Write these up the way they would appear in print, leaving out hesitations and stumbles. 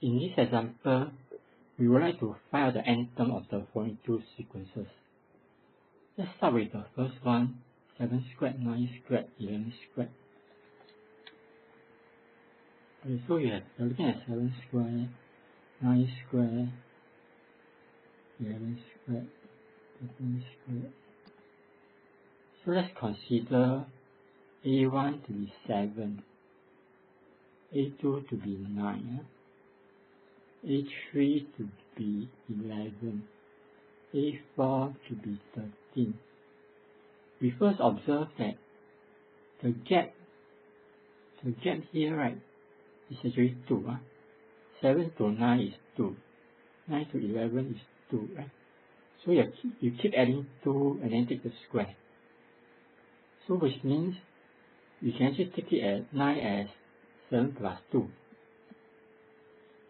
In this example, we would like to find out the nth term of the following two sequences. Let's start with the first one, 7 squared, 9 squared, 11 squared. Okay, so you're looking at 7 squared, 9 squared, 11 squared, 13 squared. So let's consider A1 to be 7, A2 to be 9, A3 to be 11, A4 to be 13. We first observe that the gap here, right, is actually 2. 7 to 9 is 2, 9 to 11 is 2, right? So you keep adding 2 and then take the square. So which means you can actually take it as 9 as 7 plus 2,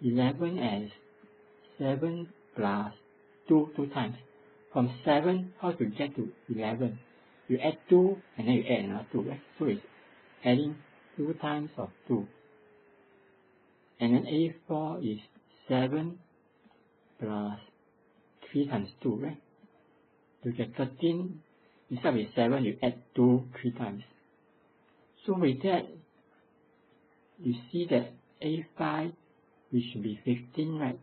11 as 7 plus 2 times. From 7, how to get to 11? You add 2 and then you add another 2, right? So it's adding 2 times of 2. And then A4 is 7 plus 3 times 2, right? To get 13, instead of 7, you add 2 3 times. So with that, you see that A5, which should be 15, right,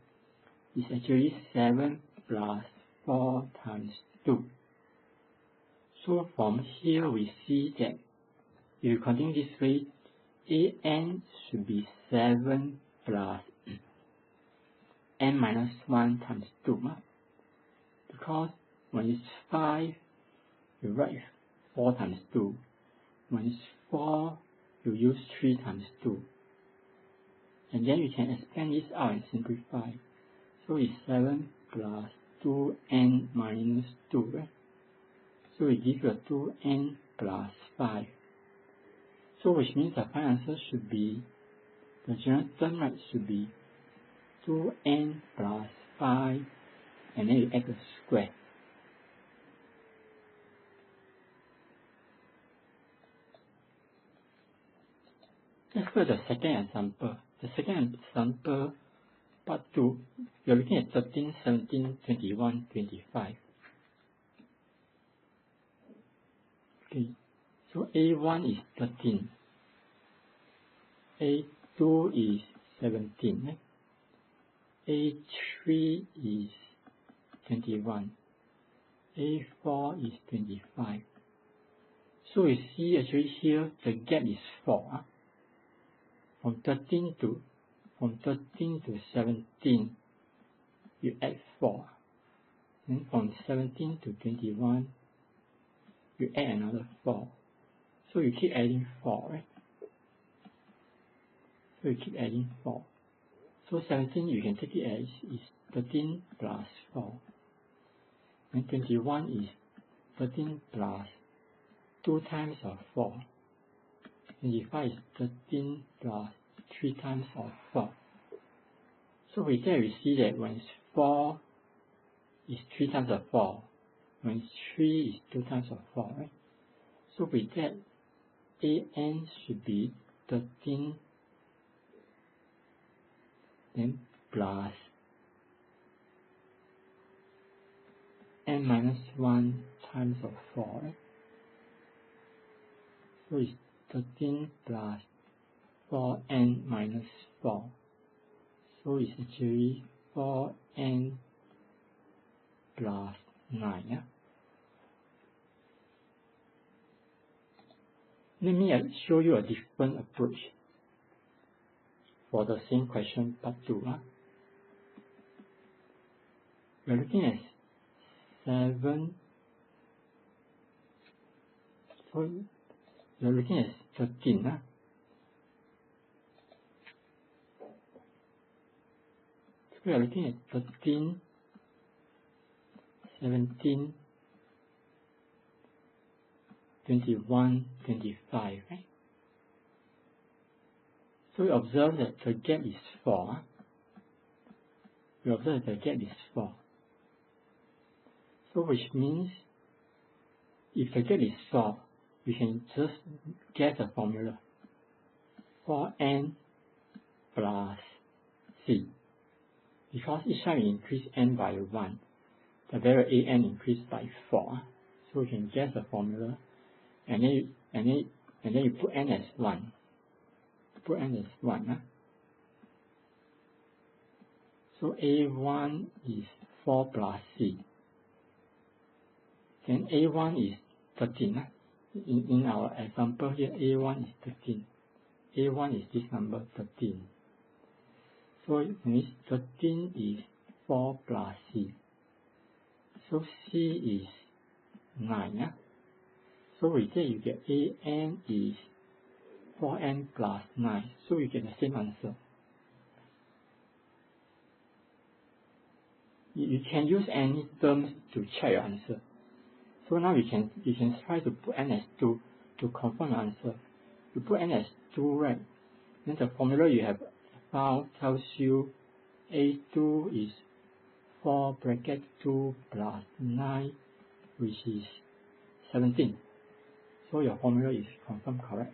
is actually 7 plus 4 times 2. So from here we see that if you continue this way, AN should be 7 plus n minus 1 times 2. Because when it's 5, you write 4 times 2. When it's 4, you use 3 times 2. And then you can expand this out and simplify. So it's 7 plus 2n minus 2, right? So it gives you a 2n plus 5. So which means the final answer should be, the general term, right, should be 2n plus 5, and then you add the square. Let's go to the second example. The second example, part 2, we are looking at 13, 17, 21, 25. Okay, so A1 is 13, A2 is 17, A3 is 21, A4 is 25. So you see actually here the gap is 4. From 13 to 17, you add 4. Then from 17 to 21, you add another 4. So you keep adding 4, right? So you keep adding 4. So 17 you can take it as is 13 plus 4. And 21 is 13 plus 2 times of 4. 25 is 13 plus 3 times of 4. So with that we see that when it's 4 is 3 times of 4. When it's 3 is 2 times of 4, right? So with that, AN should be 13 then plus n minus 1 times of 4, right? So it's 13 plus 4n minus 4. So it's actually 4n plus 9. Let me show you a different approach for the same question, part 2. We're looking at 7. So we're looking at 13. So we are looking at 13, 17, 21, 25, right? So we observe that the gap is 4. We observe that the gap is 4. So which means if the gap is 4, we can just get the formula. 4n plus c. because each time we increase n by 1, the variable an increased by 4. So you can guess the formula, and then you put n as 1. Put n as 1. So a1 is 4 plus c. Then a1 is 13. In our example here, a1 is 13. a1 is this number 13. So it means 13 is 4 plus c. So c is 9. So with that you get an is 4n plus 9. So you get the same answer. You can use any terms to check your answer. So now you can try to put n as 2 to confirm your answer. You put n as 2, right? Then the formula you have found tells you a2 is 4 bracket 2 plus 9, which is 17. So your formula is confirmed correct.